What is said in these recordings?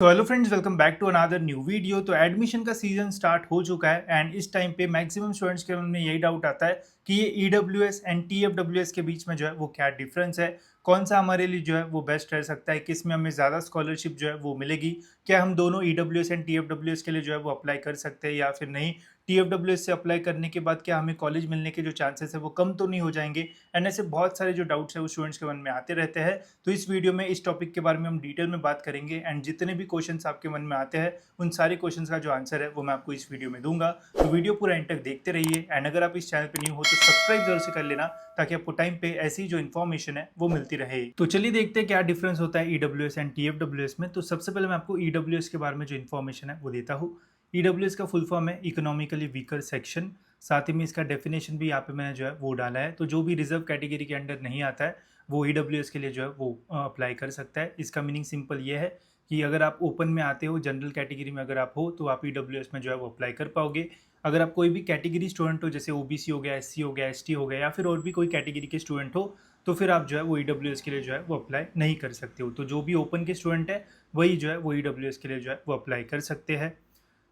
तो hello friends, welcome back to another new video. तो admission का सीजन स्टार्ट हो चुका है एंड इस टाइम पे मैक्सिमम स्टूडेंट्स के मन में यही डाउट आता है कि ये ईडब्ल्यूएस एंड टीएफडब्ल्यूएस के बीच में जो है वो क्या डिफरेंस है, कौन सा हमारे लिए जो है वो बेस्ट रह सकता है, किस में हमें ज़्यादा स्कॉलरशिप जो है वो मिलेगी, क्या हम दोनों ईडब्ल्यूएस एंड टीएफडब्ल्यूएस के लिए जो है वो अप्लाई कर सकते हैं या फिर नहीं, टीएफडब्ल्यूएस से अप्लाई करने के बाद क्या हमें कॉलेज मिलने के जो चांसेस है वो कम तो नहीं हो जाएंगे। एंड ऐसे बहुत सारे जो डाउट्स है वो स्टूडेंट्स के मन में आते रहते हैं। तो इस वीडियो में इस टॉपिक के बारे में हम डिटेल में बात करेंगे एंड जितने भी क्वेश्चंस आपके मन में आते हैं उन सारे क्वेश्चंस का जो आंसर है वो मैं आपको इस वीडियो में दूंगा। तो वीडियो पूरा एंड तक देखते रहिए एंड अगर आप इस चैनल पे न्यू हो तो सब्सक्राइब जरूर से कर लेना ताकि आपको टाइम पे ऐसी जो इन्फॉर्मेशन है वो मिलती रहे। तो चलिए देखते हैं क्या डिफरेंस होता है ईडब्ल्यूएस एंड टीएफडब्ल्यूएस में। तो सबसे पहले मैं आपको ईडब्ल्यूएस के बारे में जो इन्फॉर्मेशन है वो देता हूँ। ईडब्ल्यूएस का फुल फॉर्म है इकोनॉमिकली वीकर सेक्शन। साथ ही में इसका डेफिनेशन भी यहाँ पे मैंने जो है वो डाला है। तो जो भी रिजर्व कैटेगरी के अंडर नहीं आता है वो ईडब्ल्यूएस के लिए जो है वो अप्लाई कर सकता है। इसका मीनिंग सिंपल ये है कि अगर आप ओपन में आते हो, जनरल कैटेगरी में अगर आप हो तो आप ईडब्ल्यूएस में जो है वो अप्लाई कर पाओगे। अगर आप कोई भी कैटेगरी स्टूडेंट हो, जैसे ओबीसी हो गया, एससी हो गया, एसटी हो गया या फिर और भी कोई कैटेगरी के स्टूडेंट हो, तो फिर आप जो है वो ईडब्ल्यूएस के लिए जो है वो अप्लाई नहीं कर सकते हो। तो जो भी ओपन के स्टूडेंट है वही जो है वो ईडब्ल्यूएस के लिए जो है वो अप्लाई कर सकते हैं।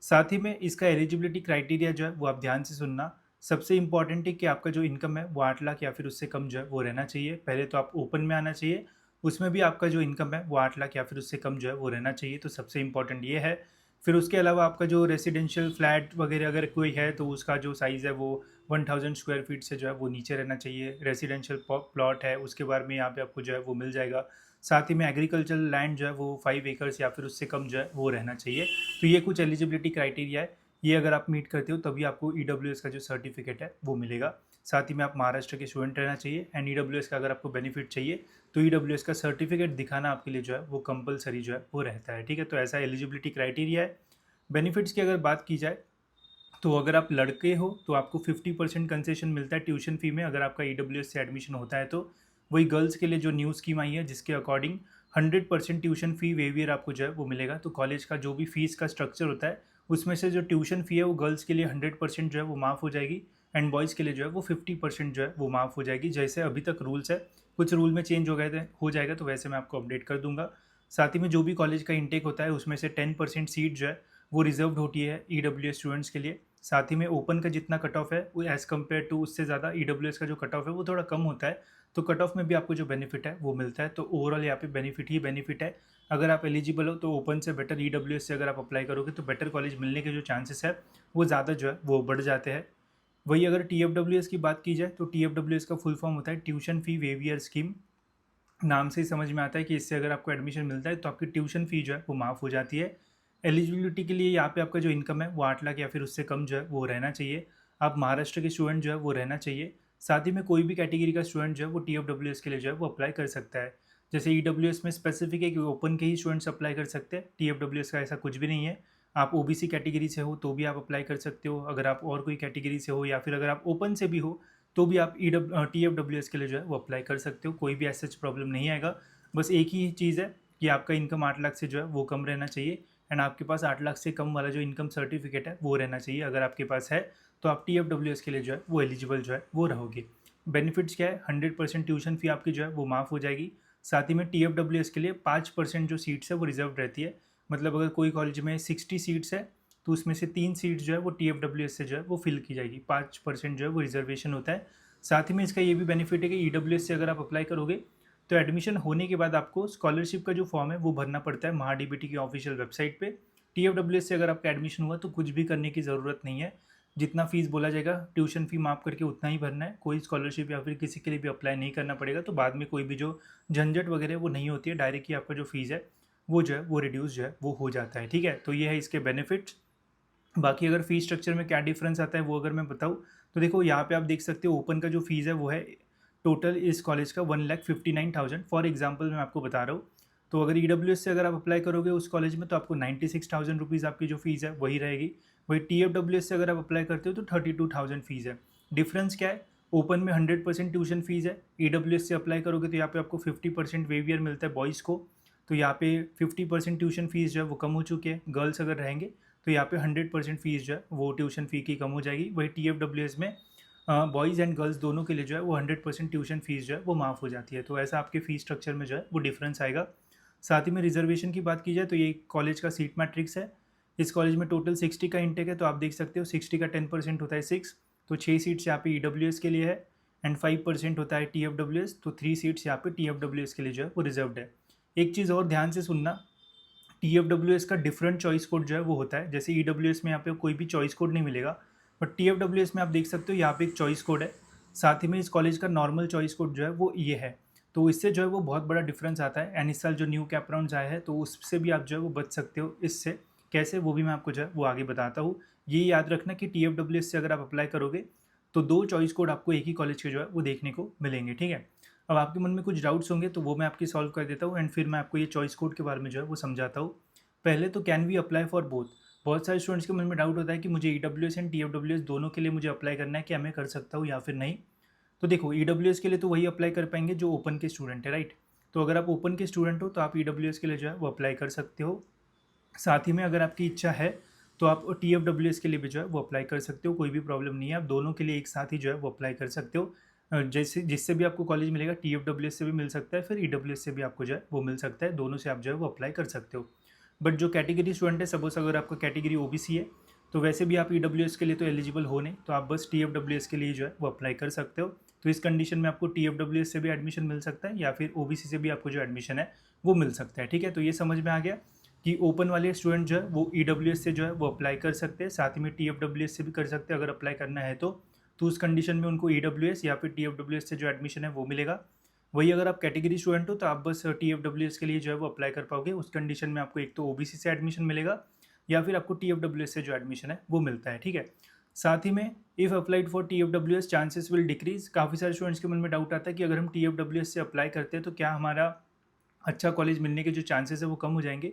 साथ ही में इसका एलिजिबिलिटी क्राइटेरिया जो है वो आप ध्यान से सुनना। सबसे इंपॉर्टेंट है कि आपका जो इनकम है वो 8 लाख या फिर उससे कम जो है वो रहना चाहिए। पहले तो आप ओपन में आना चाहिए, उसमें भी आपका जो इनकम है वो 8 लाख या फिर उससे कम जो है वो रहना चाहिए। तो सबसे इंपॉर्टेंट ये है। फिर उसके अलावा आपका जो रेसिडेंशियल फ्लैट वगैरह अगर कोई है तो उसका जो साइज़ है वो 1000 स्क्वायर फीट से जो है वो नीचे रहना चाहिए। रेसिडेंशियल प्लॉट है उसके बारे में यहाँ पे आपको जो है वो मिल जाएगा। साथ ही में एग्रीकल्चरल लैंड जो है वो 5 एकड़ या फिर उससे कम जो है वो रहना चाहिए। तो ये कुछ एलिजिबिलिटी क्राइटेरिया है। ये अगर आप मीट करते हो तभी आपको ईडब्ल्यूएस का जो सर्टिफिकेट है वो मिलेगा। साथ ही में आप महाराष्ट्र के स्टूडेंट रहना चाहिए एंड ईडब्ल्यूएस का अगर आपको बेनिफिट चाहिए तो ईडब्ल्यूएस का सर्टिफिकेट दिखाना आपके लिए जो है वो कंपलसरी जो है वो रहता है। ठीक है, तो ऐसा एलिजिबिलिटी क्राइटेरिया है। बेनिफिट्स की अगर बात की जाए तो अगर आप लड़के हो तो आपको 50% कंसेशन मिलता है ट्यूशन फ़ी में, अगर आपका ईडब्ल्यूएस से एडमिशन होता है तो। वही गर्ल्स के लिए जो न्यू स्कीम आई है जिसके अकॉर्डिंग 100% ट्यूशन फ़ी वेवियर आपको जो है वो मिलेगा। तो कॉलेज का जो भी फीस का स्ट्रक्चर होता है उसमें से जो ट्यूशन फ़ी है वो गर्ल्स के लिए 100% जो है वो माफ़ हो जाएगी एंड बॉयज़ के लिए जो है वो 50% जो है वो माफ़ हो जाएगी। जैसे अभी तक रूल्स है, कुछ रूल में चेंज हो गए थे, हो जाएगा तो वैसे मैं आपको अपडेट कर दूंगा। साथ ही में जो भी कॉलेज का इंटेक होता है उसमें से 10% सीट जो है वो रिजर्व्ड होती है ईडब्ल्यूएस स्टूडेंट्स के लिए। साथ ही में ओपन का जितना कट ऑफ है वो एज़ कम्पेयर टू उससे ज़्यादा ईडब्ल्यूएस का जो कट ऑफ है वो थोड़ा कम होता है। तो कट ऑफ में भी आपको जो बेनिफिट है वो मिलता है। तो ओवरऑल यहाँ पे बेनिफिट ही बेनिफिट है। अगर आप एलिजिबल हो तो ओपन से बेटर ईडब्ल्यूएस से अगर आप अप्लाई करोगे तो बेटर कॉलेज मिलने के जो चांसेस है वो ज़्यादा जो है वो बढ़ जाते हैं। वही अगर टीएफडब्ल्यूएस की बात की जाए तो टीएफडब्ल्यूएस का फुल फॉर्म होता है ट्यूशन फ़ी वेवियर स्कीम। नाम से ही समझ में आता है कि इससे अगर आपको एडमिशन मिलता है तो आपकी ट्यूशन फ़ी जो है वो माफ़ हो जाती है। एलिजिबिलिटी के लिए यहाँ पे आपका जो इनकम है वो 8 लाख या फिर उससे कम जो है वो रहना चाहिए। आप महाराष्ट्र के स्टूडेंट जो है वो रहना चाहिए। साथ ही में कोई भी कैटेगरी का स्टूडेंट जो है वो टीएफडब्ल्यूएस के लिए जो है वो अप्लाई कर सकता है। जैसे ईडब्ल्यूएस में स्पेसिफिक है कि ओपन के ही स्टूडेंट्स अप्लाई कर सकते हैं, टीएफडब्ल्यूएस का ऐसा कुछ भी नहीं है। आप ओबीसी कैटेगरी से हो तो भी आप अप्लाई कर सकते हो, अगर आप और कोई कैटेगरी से हो या फिर अगर आप ओपन से भी हो तो भी आप टीएफडब्ल्यूएस के लिए जो है वो अप्लाई कर सकते हो। कोई भी ऐसा प्रॉब्लम नहीं आएगा। बस एक ही चीज़ है कि आपका इनकम 8 लाख से जो है वो कम रहना चाहिए एंड आपके पास 8 लाख से कम वाला जो इनकम सर्टिफिकेट है वो रहना चाहिए। अगर आपके पास है तो आप टीएफडब्ल्यूएस के लिए जो है वो एलिजिबल जो है वो रहोगे। बेनिफिट्स क्या है, 100% ट्यूशन फ़ी आपकी जो है वो माफ़ हो जाएगी। साथ ही में टीएफडब्ल्यूएस के लिए 5% जो सीट्स है वो रिजर्व रहती है। मतलब अगर कोई कॉलेज में 60 सीट्स है तो उसमें से 3 सीट्स जो है वो टीएफडब्ल्यूएस से जो है वो फिल की जाएगी। 5% जो है वो रिजर्वेशन होता है। साथ ही में इसका ये भी बेनिफिट है कि ईडब्ल्यूएस से अगर आप अप्लाई करोगे तो एडमिशन होने के बाद आपको स्कॉलरशिप का जो फॉर्म है वो भरना पड़ता है महाडीबीटी की ऑफिशियल वेबसाइट पे। टीएफडब्ल्यूएस से अगर आपका एडमिशन हुआ तो कुछ भी करने की ज़रूरत नहीं है। जितना फीस बोला जाएगा ट्यूशन फ़ी माफ़ करके उतना ही भरना है। कोई स्कॉलरशिप या फिर किसी के लिए भी अप्लाई नहीं करना पड़ेगा। तो बाद में कोई भी जो झंझट वगैरह वो नहीं होती है, डायरेक्ट ही आपका जो फीस है वो जो है वो रिड्यूस जो है वो हो जाता है। ठीक है, तो ये है इसके बेनिफिट्स। बाकी अगर फ़ीस स्ट्रक्चर में क्या डिफरेंस आता है वो अगर मैं बताऊँ तो देखो यहाँ पे आप देख सकते हो ओपन का जो फीस है वो है टोटल इस कॉलेज का 1,59,000 फॉर एग्जांपल मैं आपको बता रहा हूँ। तो अगर ईडब्ल्यूएस से अगर आप अप्लाई करोगे उस कॉलेज में तो आपको 96,000 रुपीज़ आपकी जो फीस है वही रहेगी। वही टीएफडब्ल्यूएस से अगर आप अप्लाई करते हो तो 32,000 फीस है। डिफरेंस क्या है, ओपन में 100% ट्यूशन फीस है, ईडब्ल्यूएस से अप्लाई करोगे तो यहाँ पे आपको 50% वेवियर मिलता है बॉयज़ को। तो यहाँ पे 50% ट्यूशन फीस जो है वो कम हो चुकी है। गर्ल्स अगर रहेंगे तो यहाँ पे 100% फीस जो है वो ट्यूशन फ़ी की कम हो जाएगी। वही टीएफडब्ल्यूएस में बॉयज़ एंड गर्ल्स दोनों के लिए जो है वो 100% ट्यूशन फीस जो है वो माफ़ हो जाती है। तो ऐसा आपके फ़ीस स्ट्रक्चर में जो है वो डिफरेंस आएगा। साथ ही में रिजर्वेशन की बात की जाए तो ये कॉलेज का सीट मैट्रिक्स है। इस कॉलेज में टोटल 60 का इंटेक है, तो आप देख सकते हो 60 का 10% होता है 6, तो 6 सीट्स यहाँ पे EWS के लिए है एंड 5% होता है TFWS, तो 3 सीट्स यहाँ पे TFWS के लिए जो है वो रिजर्व्ड है। एक चीज़ और ध्यान से सुनना, TFWS का डिफरेंट चॉइस कोड जो है वो होता है। जैसे EWS में यहाँ पे कोई भी चॉइस कोड नहीं मिलेगा, बट TFWS में आप देख सकते हो यहाँ पे एक चॉइस कोड है। साथ ही में इस कॉलेज का नॉर्मल चॉइस कोड जो है वो ये है, तो इससे जो है वो बहुत बड़ा डिफरेंस आता है। एंड इस साल जो न्यू कैप राउंड्स आए हैं तो उससे भी आप जो है वो बच सकते हो इससे। कैसे, वो भी मैं आपको जो है वो आगे बताता हूँ। ये याद रखना कि TFWS से अगर आप अप्लाई करोगे तो 2 चॉइस कोड आपको एक ही कॉलेज के जो है वो देखने को मिलेंगे, ठीक है। अब आपके मन में कुछ डाउट्स होंगे तो वो मैं आपकी सॉल्व कर देता हूँ एंड फिर मैं आपको ये चॉइस कोड के बारे में जो है वो समझाता हूँ। पहले तो can we apply for both. बहुत सारे स्टूडेंट्स के मन में डाउट होता है कि मुझे EWS एंड TFWS दोनों के लिए मुझे अप्लाई करना है, क्या मैं कर सकता हूँ या फिर नहीं। तो देखो, EWS के लिए तो वही अप्लाई कर पाएंगे जो ओपन के स्टूडेंट है, राइट। तो अगर आप ओपन के स्टूडेंट हो तो आप EWS के लिए जो है वो अप्लाई कर सकते हो। साथ ही में अगर आपकी इच्छा है तो आप TFWS के लिए भी जो है वो अप्लाई कर सकते हो, कोई भी प्रॉब्लम नहीं है। आप दोनों के लिए एक साथ ही जो है वो अप्लाई कर सकते हो। जैसे जिससे भी आपको कॉलेज मिलेगा, TFWS से भी मिल सकता है, फिर EWS से भी आपको जो है वो मिल सकता है, दोनों से आप जो है वो अप्लाई कर सकते हो। बट जो कैटेगरी स्टूडेंट है, सपोज अगर आपका कैटेगरी OBC है तो वैसे भी आप EWS के लिए तो एलिजिबल हो नहीं, तो आप बस TFWS के लिए जो है वो अप्लाई कर सकते हो। तो इस कंडीशन में आपको TFWS से भी एडमिशन मिल सकता है या फिर OBC से भी आपको जो एडमिशन है वो मिल सकता है, ठीक है। तो ये समझ में आ गया कि ओपन वाले स्टूडेंट जो है वो EWS से जो है वो अप्लाई कर सकते हैं, साथ ही में TFWS से भी कर सकते हैं अगर अप्लाई करना है तो उस कंडीशन में उनको EWS या फिर TFWS से जो एडमिशन है वो मिलेगा। वही अगर आप कैटेगरी स्टूडेंट हो तो आप बस TFWS के लिए जो है वो अप्लाई कर पाओगे। उस कंडीशन में आपको एक तो OBC से एडमिशन मिलेगा या फिर आपको TFWS से जो एडमिशन है वो मिलता है, ठीक है। साथ ही में if applied for TFWS chances will decrease. काफ़ी सारे स्टूडेंट्स के मन में डाउट आता है कि अगर हम TFWS से अप्लाई करते हैं तो क्या हमारा अच्छा कॉलेज मिलने के जो चांसेस है वो कम हो जाएंगे।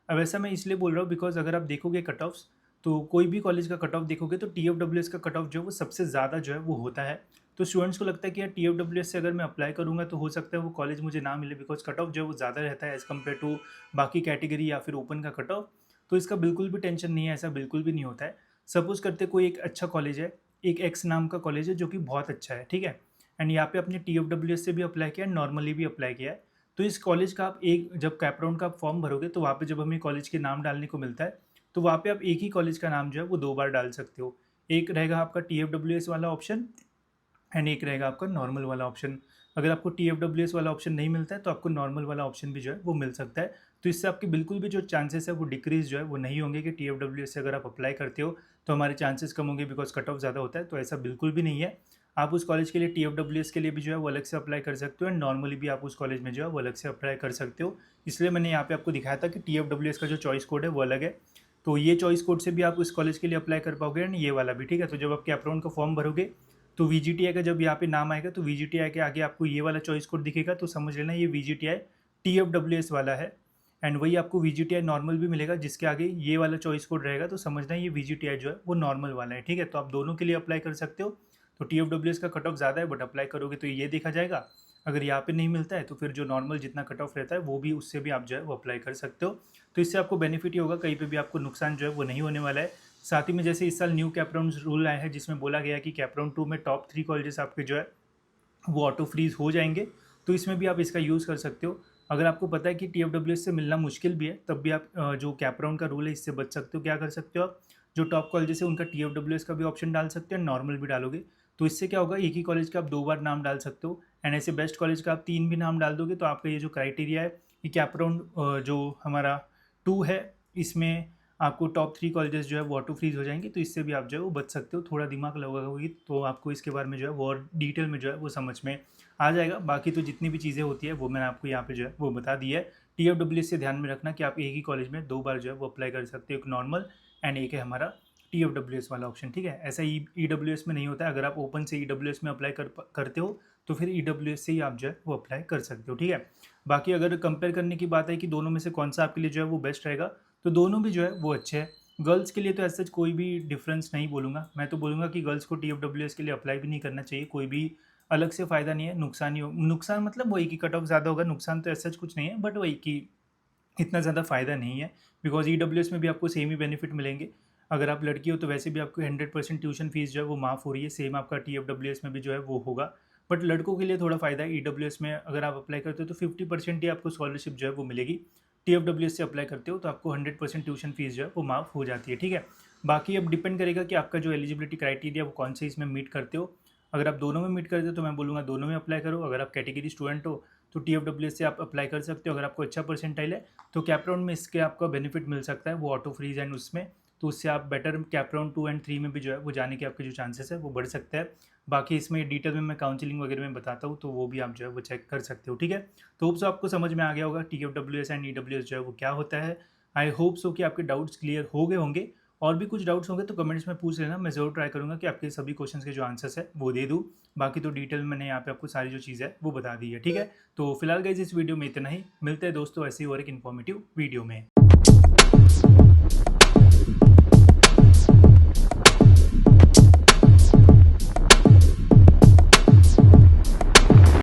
अब ऐसा मैं इसलिए बोल रहा हूँ बिकॉज अगर आप देखोगे कट ऑफ्स, तो कोई भी कॉलेज का कट ऑफ देखोगे तो TFWS का कट ऑफ जो है वो सबसे ज़्यादा जो है वो होता है। तो स्टूडेंट्स को लगता है कि यार TFWS से अगर मैं अप्लाई करूँगा तो हो सकता है वो कॉलेज मुझे ना मिले, बिकॉज कट ऑफ जो है वो ज़्यादा रहता है एज़ कम्पेयर टू बाकी कैटेगरी या फिर ओपन का कट ऑफ। तो इसका बिल्कुल भी टेंशन नहीं है, ऐसा बिल्कुल भी नहीं होता है। सपोज करते कोई एक अच्छा कॉलेज है, एक एक्स नाम का कॉलेज है जो कि बहुत अच्छा है, ठीक है, एंड यहाँ पे अपने TFWS से भी अप्लाई किया, नॉर्मली भी अप्लाई किया है। तो इस कॉलेज का आप एक जब कैप राउंड का आप फॉर्म भरोगे तो वहाँ पे जब हमें कॉलेज के नाम डालने को मिलता है तो वहाँ पे आप एक ही कॉलेज का नाम जो है वो 2 बार डाल सकते हो। एक रहेगा आपका TFWS वाला ऑप्शन एंड एक रहेगा आपका नॉर्मल वाला ऑप्शन। अगर आपको TFWS वाला ऑप्शन नहीं मिलता है तो आपको नॉर्मल वाला ऑप्शन भी जो है वो मिल सकता है। तो इससे आपके बिल्कुल भी जो चांसेस है वो डिक्रीज जो है वो नहीं होंगे कि TFWS से अगर आप अप्लाई करते हो तो हमारे चांसेस कम होंगे बिकॉज कट ऑफ ज़्यादा होता है, तो ऐसा बिल्कुल भी नहीं है। आप उस कॉलेज के लिए TFWS के लिए भी जो है वो अलग से अप्लाई कर सकते हो एंड नॉर्मली भी आप उस कॉलेज में जो है वो अलग से अप्लाई कर सकते हो। इसलिए मैंने यहाँ पे आपको दिखाया था कि TFWS का जो चॉइस कोड है वो अलग है, तो ये चॉइस कोड से भी आप उस कॉलेज के लिए अप्लाई कर पाओगे एंड ये वाला भी, ठीक है। तो जब आप कैप राउंड का फॉर्म भरोगे तो VGTI का जब यहाँ पे नाम आएगा तो VGTI के आगे आपको ये वाला चॉइस कोड दिखेगा, तो समझ लेना ये VGTI TFWS वाला है। एंड वही आपको VGTI नॉर्मल भी मिलेगा जिसके आगे ये वाला चॉइस कोड रहेगा, तो समझना ये VGTI जो है वो नॉर्मल वाला है, ठीक है। तो आप दोनों के लिए अप्लाई कर सकते हो। तो TFWS का कट ऑफ ज़्यादा है बट अप्लाई करोगे तो ये देखा जाएगा। अगर यहाँ पे नहीं मिलता है तो फिर जो नॉर्मल जितना कट ऑफ रहता है वो भी उससे भी आप जो है वो अप्लाई कर सकते हो। तो इससे आपको बेनिफिट ही होगा, कहीं पे भी आपको नुकसान जो है वो नहीं होने वाला है। साथ ही में जैसे इस साल न्यू कैप राउंड रूल आए हैं जिसमें बोला गया है कि कैप राउंड 2 में टॉप 3 कॉलेजेस आपके जो है वो ऑटो फ्रीज हो जाएंगे, तो इसमें भी आप इसका यूज़ कर सकते हो। अगर आपको पता है कि TFWS से मिलना मुश्किल भी है तब भी आप जो कैप राउंड का रूल है इससे बच सकते हो। क्या कर सकते हो आप, जो टॉप कॉलेजेस है उनका TFWS का भी ऑप्शन डाल सकते हो, नॉर्मल भी डालोगे तो इससे क्या होगा, एक ही कॉलेज का आप 2 बार नाम डाल सकते हो एंड ऐसे बेस्ट कॉलेज का आप 3 भी नाम डाल दोगे तो आपका ये जो क्राइटेरिया है कि कैप राउंड जो हमारा 2 है इसमें आपको टॉप 3 कॉलेजेस जो है वो ऑटो फ्रीज हो जाएंगे, तो इससे भी आप जो है वो बच सकते हो। थोड़ा दिमाग लगाओगे तो आपको इसके बारे में जो है वो और डिटेल में जो है वो समझ में आ जाएगा। बाकी तो जितनी भी चीज़ें होती है वो मैंने आपको यहाँ पे जो है वो बता दी है। TFWS से ध्यान में रखना कि आप एक ही कॉलेज में 2 बार जो है वो अप्लाई कर सकते हो, एक नॉर्मल एंड एक है हमारा TFWS वाला ऑप्शन, ठीक है। ऐसा EWS में नहीं होता है। अगर आप ओपन से EWS में अप्लाई करते हो तो फिर EWS से ही आप जो है वो अप्लाई कर सकते हो, ठीक है। बाकी अगर कंपेयर करने की बात है कि दोनों में से कौन सा आपके लिए जो है वो बेस्ट रहेगा, तो दोनों भी जो है वो अच्छे हैं। गर्ल्स के लिए तो ऐसा कोई भी डिफरेंस नहीं बोलूँगा, मैं तो बोलूँगा कि गर्ल्स को TFWS के लिए अप्लाई भी नहीं करना चाहिए, कोई भी अलग से फ़ायदा नहीं है, नुकसान ही हो, नुकसान मतलब वही कि कट ऑफ ज़्यादा होगा, नुकसान तो ऐसा कुछ नहीं है बट वही कि इतना ज़्यादा फ़ायदा नहीं है। बिकॉज EWS में भी आपको सेम ही बेनिफिट मिलेंगे। अगर आप लड़की हो तो वैसे भी आपको 100% ट्यूशन फीस जो है वो माफ़ हो रही है, सेम आपका TFWS में भी जो है वो होगा। बट लड़कों के लिए थोड़ा फ़ायदा है, EWS में अगर आप अप्लाई करते हो तो 50% ही आपको स्कॉलरशिप जो है वो मिलेगी। TFWS से अप्लाई करते हो तो आपको 100% ट्यूशन फीस जो है वो माफ़ हो जाती है, ठीक है। बाकी अब डिपेंड करेगा कि आपका जो एलिजिबिलिटी क्राइटेरिया वो कौन से इसमें मीट करते हो। अगर आप दोनों में मीट करते हो तो मैं बोलूँगा दोनों में अप्लाई करो। अगर आप कैटेगरी स्टूडेंट हो तो TFWS से आप अप्लाई कर सकते हो। अगर आपको अच्छा परसेंटाइल है तो कैप राउंड में इसके आपका बेनिफिट मिल सकता है, वो ऑटो फ्रीज एंड उसमें, तो उससे आप बेटर कैप राउंड 2 एंड 3 में भी जो है वो जाने के आपके जो चांसेस है वो बढ़ सकता है। बाकी इसमें डिटेल में मैं काउंसलिंग वगैरह में बताता हूँ, तो वो भी आप जो है वो चेक कर सकते हो, ठीक है। तो होप सो आपको समझ में आ गया होगा TFWS एंड EWS जो है वो क्या होता है। आई होप सो कि आपके डाउट्स क्लियर हो गए होंगे। और भी कुछ डाउट्स होंगे तो कमेंट्स में पूछ लेना, मैं ज़रूर ट्राई करूँगा कि आपके सभी क्वेश्चंस के जो आंसर्स है वो दे दूँ। बाकी तो डिटेल में मैंने यहाँ पे आपको सारी जो चीज़ है वो बता दी है, ठीक है। तो फिलहाल गाइस इस वीडियो में इतना ही, मिलते हैं दोस्तों ऐसी और एक इन्फॉर्मेटिव वीडियो में।